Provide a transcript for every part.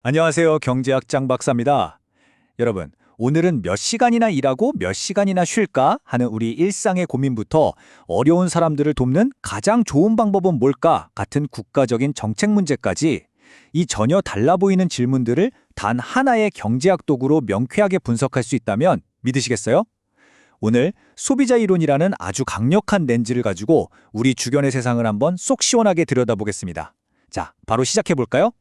안녕하세요. 경제학 장 박사입니다. 여러분, 오늘은 몇 시간이나 일하고 몇 시간이나 쉴까 하는 우리 일상의 고민부터 어려운 사람들을 돕는 가장 좋은 방법은 뭘까 같은 국가적인 정책 문제까지 이 전혀 달라 보이는 질문들을 단 하나의 경제학 도구로 명쾌하게 분석할 수 있다면 믿으시겠어요? 오늘 소비자 이론이라는 아주 강력한 렌즈를 가지고 우리 주변의 세상을 한번 쏙 시원하게 들여다보겠습니다. 자, 바로 시작해 볼까요?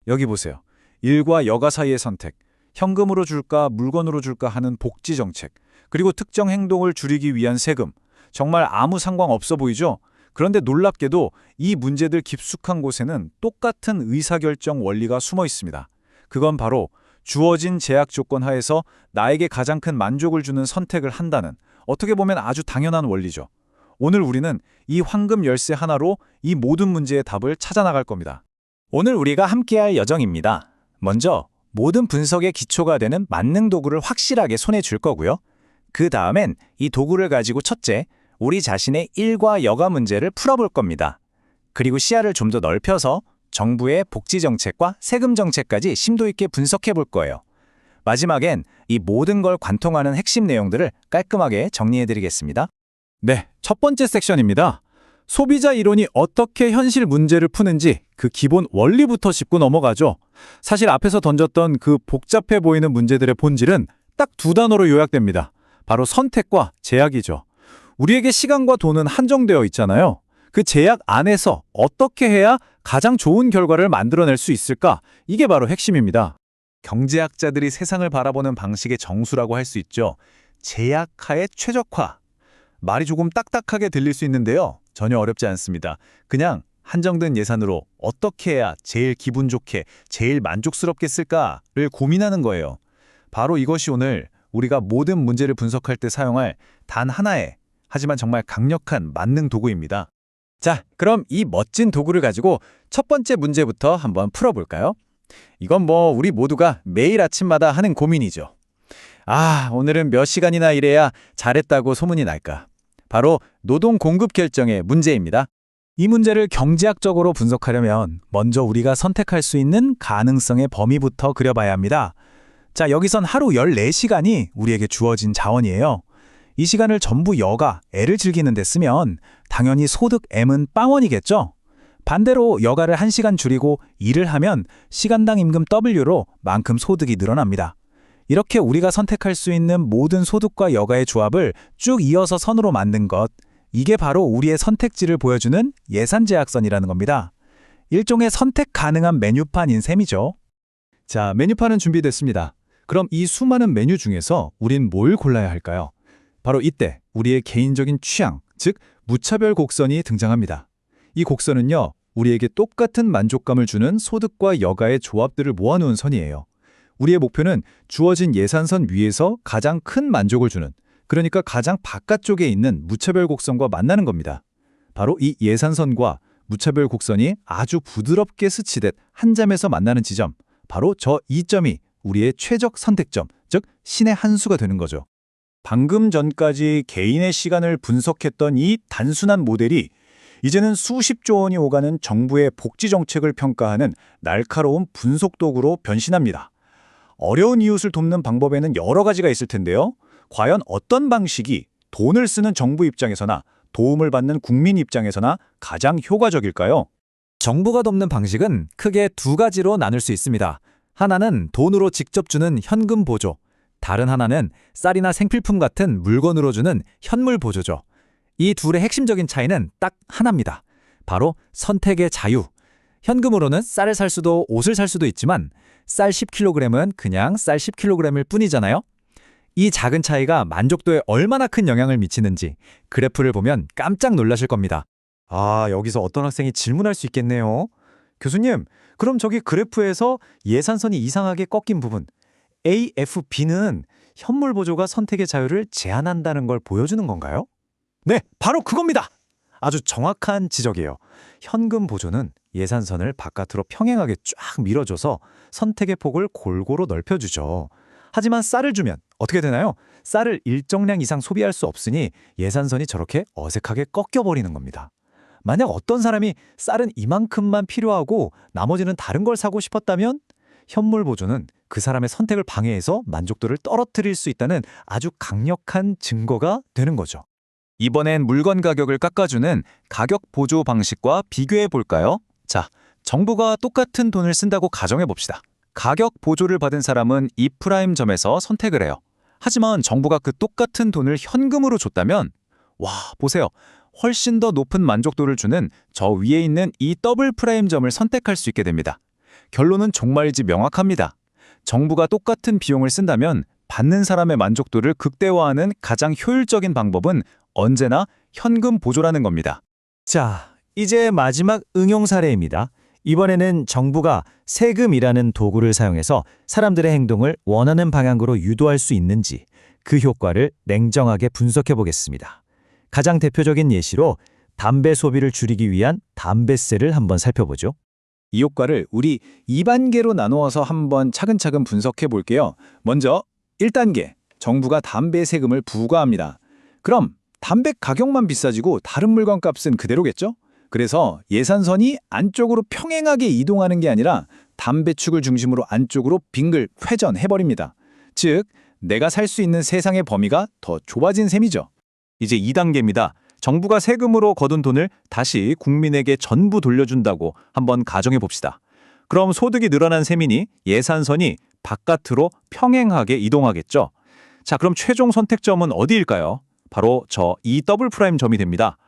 여기 보세요. 일과 여가 사이의 선택, 현금으로 줄까 물건으로 줄까 하는 복지 정책, 그리고 특정 행동을 줄이기 위한 세금. 정말 아무 상관없어 보이죠? 그런데 놀랍게도 이 문제들 깊숙한 곳에는 똑같은 의사결정 원리가 숨어 있습니다. 그건 바로 주어진 제약 조건 하에서 나에게 가장 큰 만족을 주는 선택을 한다는, 어떻게 보면 아주 당연한 원리죠. 오늘 우리는 이 황금 열쇠 하나로 이 모든 문제의 답을 찾아 나갈 겁니다. 오늘 우리가 함께할 여정입니다. 먼저 모든 분석의 기초가 되는 만능 도구를 확실하게 손에 줄 거고요. 그 다음엔 이 도구를 가지고 첫째, 우리 자신의 일과 여가 문제를 풀어볼 겁니다. 그리고 시야를 좀 더 넓혀서 정부의 복지 정책과 세금 정책까지 심도 있게 분석해 볼 거예요. 마지막엔 이 모든 걸 관통하는 핵심 내용들을 깔끔하게 정리해 드리겠습니다. 네, 첫 번째 섹션입니다. 소비자 이론이 어떻게 현실 문제를 푸는지 그 기본 원리부터 짚고 넘어가죠. 사실 앞에서 던졌던 그 복잡해 보이는 문제들의 본질은 딱 두 단어로 요약됩니다. 바로 선택과 제약이죠. 우리에게 시간과 돈은 한정되어 있잖아요. 그 제약 안에서 어떻게 해야 가장 좋은 결과를 만들어낼 수 있을까? 이게 바로 핵심입니다. 경제학자들이 세상을 바라보는 방식의 정수라고 할 수 있죠. 제약하의 최적화. 말이 조금 딱딱하게 들릴 수 있는데요. 전혀 어렵지 않습니다. 그냥 한정된 예산으로 어떻게 해야 제일 기분 좋게, 제일 만족스럽게 쓸까를 고민하는 거예요. 바로 이것이 오늘 우리가 모든 문제를 분석할 때 사용할 단 하나의, 하지만 정말 강력한 만능 도구입니다. 자, 그럼 이 멋진 도구를 가지고 첫 번째 문제부터 한번 풀어볼까요? 이건 우리 모두가 매일 아침마다 하는 고민이죠. 오늘은 몇 시간이나 일해야 잘했다고 소문이 날까? 바로 노동 공급 결정의 문제입니다. 이 문제를 경제학적으로 분석하려면 먼저 우리가 선택할 수 있는 가능성의 범위부터 그려봐야 합니다. 자, 여기선 하루 14시간이 우리에게 주어진 자원이에요. 이 시간을 전부 여가, 애를 즐기는 데 쓰면 당연히 소득 M은 빵원이겠죠? 반대로 여가를 1시간 줄이고 일을 하면 시간당 임금 W로 만큼 소득이 늘어납니다. 이렇게 우리가 선택할 수 있는 모든 소득과 여가의 조합을 쭉 이어서 선으로 만든 것, 이게 바로 우리의 선택지를 보여주는 예산제약선이라는 겁니다. 일종의 선택 가능한 메뉴판인 셈이죠. 자, 메뉴판은 준비됐습니다. 그럼 이 수많은 메뉴 중에서 우린 뭘 골라야 할까요? 바로 이때 우리의 개인적인 취향, 즉 무차별 곡선이 등장합니다. 이 곡선은요, 우리에게 똑같은 만족감을 주는 소득과 여가의 조합들을 모아놓은 선이에요. 우리의 목표는 주어진 예산선 위에서 가장 큰 만족을 주는, 그러니까 가장 바깥쪽에 있는 무차별 곡선과 만나는 겁니다. 바로 이 예산선과 무차별 곡선이 아주 부드럽게 스치듯 한 점에서 만나는 지점, 바로 저 이점이 우리의 최적 선택점, 즉 신의 한 수가 되는 거죠. 방금 전까지 개인의 시간을 분석했던 이 단순한 모델이 이제는 수십조 원이 오가는 정부의 복지 정책을 평가하는 날카로운 분석 도구로 변신합니다. 어려운 이웃을 돕는 방법에는 여러 가지가 있을 텐데요. 과연 어떤 방식이 돈을 쓰는 정부 입장에서나 도움을 받는 국민 입장에서나 가장 효과적일까요? 정부가 돕는 방식은 크게 두 가지로 나눌 수 있습니다. 하나는 돈으로 직접 주는 현금 보조, 다른 하나는 쌀이나 생필품 같은 물건으로 주는 현물 보조죠. 이 둘의 핵심적인 차이는 딱 하나입니다. 바로 선택의 자유. 현금으로는 쌀을 살 수도 옷을 살 수도 있지만 쌀 10kg은 그냥 쌀 10kg일 뿐이잖아요. 이 작은 차이가 만족도에 얼마나 큰 영향을 미치는지 그래프를 보면 깜짝 놀라실 겁니다. 여기서 어떤 학생이 질문할 수 있겠네요. 교수님, 그럼 저기 그래프에서 예산선이 이상하게 꺾인 부분 AFB는 현물 보조가 선택의 자유를 제한한다는 걸 보여주는 건가요? 네, 바로 그겁니다. 아주 정확한 지적이에요. 현금 보조는 예산선을 바깥으로 평행하게 쫙 밀어줘서 선택의 폭을 골고루 넓혀주죠. 하지만 쌀을 주면 어떻게 되나요? 쌀을 일정량 이상 소비할 수 없으니 예산선이 저렇게 어색하게 꺾여버리는 겁니다. 만약 어떤 사람이 쌀은 이만큼만 필요하고 나머지는 다른 걸 사고 싶었다면 현물 보조는 그 사람의 선택을 방해해서 만족도를 떨어뜨릴 수 있다는 아주 강력한 증거가 되는 거죠. 이번엔 물건 가격을 깎아주는 가격 보조 방식과 비교해 볼까요? 자, 정부가 똑같은 돈을 쓴다고 가정해 봅시다. 가격 보조를 받은 사람은 이 프라임점에서 선택을 해요. 하지만 정부가 그 똑같은 돈을 현금으로 줬다면 와, 보세요. 훨씬 더 높은 만족도를 주는 저 위에 있는 이 더블 프라임점을 선택할 수 있게 됩니다. 결론은 정말이지 명확합니다. 정부가 똑같은 비용을 쓴다면 받는 사람의 만족도를 극대화하는 가장 효율적인 방법은 언제나 현금 보조라는 겁니다. 자, 이제 마지막 응용 사례입니다. 이번에는 정부가 세금이라는 도구를 사용해서 사람들의 행동을 원하는 방향으로 유도할 수 있는지 그 효과를 냉정하게 분석해 보겠습니다. 가장 대표적인 예시로 담배 소비를 줄이기 위한 담배세를 한번 살펴보죠. 이 효과를 우리 2단계로 나누어서 한번 차근차근 분석해 볼게요. 먼저 1단계, 정부가 담배 세금을 부과합니다. 그럼 담배 가격만 비싸지고 다른 물건 값은 그대로겠죠? 그래서 예산선이 안쪽으로 평행하게 이동하는 게 아니라 담배축을 중심으로 안쪽으로 빙글 회전해버립니다. 즉, 내가 살 수 있는 세상의 범위가 더 좁아진 셈이죠. 이제 2단계입니다. 정부가 세금으로 거둔 돈을 다시 국민에게 전부 돌려준다고 한번 가정해 봅시다. 그럼 소득이 늘어난 셈이니 예산선이 바깥으로 평행하게 이동하겠죠. 자, 그럼 최종 선택점은 어디일까요? 바로 저 이 더블 프라임 점이 됩니다.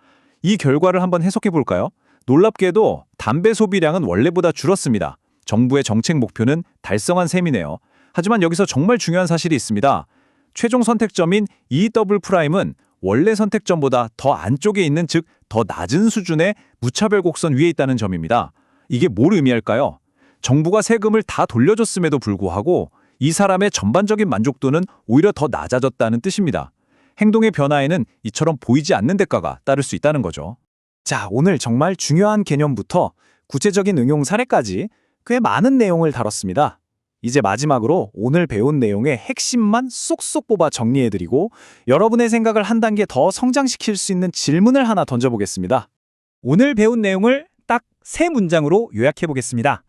이 결과를 한번 해석해 볼까요? 놀랍게도 담배 소비량은 원래보다 줄었습니다. 정부의 정책 목표는 달성한 셈이네요. 하지만 여기서 정말 중요한 사실이 있습니다. 최종 선택점인 이 더블 프라임은 원래 선택점보다 더 안쪽에 있는, 즉 더 낮은 수준의 무차별 곡선 위에 있다는 점입니다. 이게 뭘 의미할까요? 정부가 세금을 다 돌려줬음에도 불구하고 이 사람의 전반적인 만족도는 오히려 더 낮아졌다는 뜻입니다. 행동의 변화에는 이처럼 보이지 않는 대가가 따를 수 있다는 거죠. 자, 오늘 정말 중요한 개념부터 구체적인 응용 사례까지 꽤 많은 내용을 다뤘습니다. 이제 마지막으로 오늘 배운 내용의 핵심만 쏙쏙 뽑아 정리해드리고 여러분의 생각을 한 단계 더 성장시킬 수 있는 질문을 하나 던져보겠습니다. 오늘 배운 내용을 딱 3문장으로 요약해보겠습니다.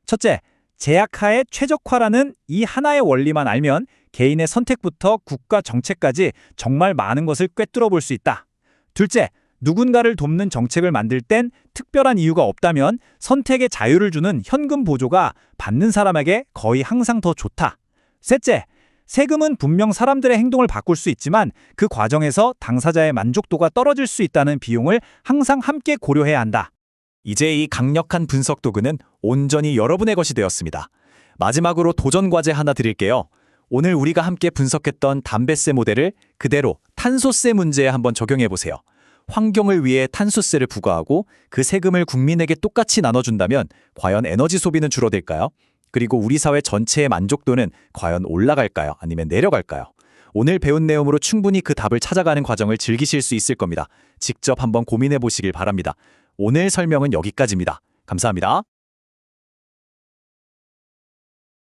첫째, 제약하의 최적화라는 이 하나의 원리만 알면 개인의 선택부터 국가 정책까지 정말 많은 것을 꿰뚫어 볼 수 있다. 둘째, 누군가를 돕는 정책을 만들 땐 특별한 이유가 없다면 선택의 자유를 주는 현금 보조가 받는 사람에게 거의 항상 더 좋다. 셋째, 세금은 분명 사람들의 행동을 바꿀 수 있지만 그 과정에서 당사자의 만족도가 떨어질 수 있다는 비용을 항상 함께 고려해야 한다. 이제 이 강력한 분석 도구는 온전히 여러분의 것이 되었습니다. 마지막으로 도전 과제 하나 드릴게요. 오늘 우리가 함께 분석했던 담배세 모델을 그대로 탄소세 문제에 한번 적용해 보세요. 환경을 위해 탄소세를 부과하고 그 세금을 국민에게 똑같이 나눠준다면 과연 에너지 소비는 줄어들까요? 그리고 우리 사회 전체의 만족도는 과연 올라갈까요? 아니면 내려갈까요? 오늘 배운 내용으로 충분히 그 답을 찾아가는 과정을 즐기실 수 있을 겁니다. 직접 한번 고민해 보시길 바랍니다. 오늘 설명은 여기까지입니다. 감사합니다.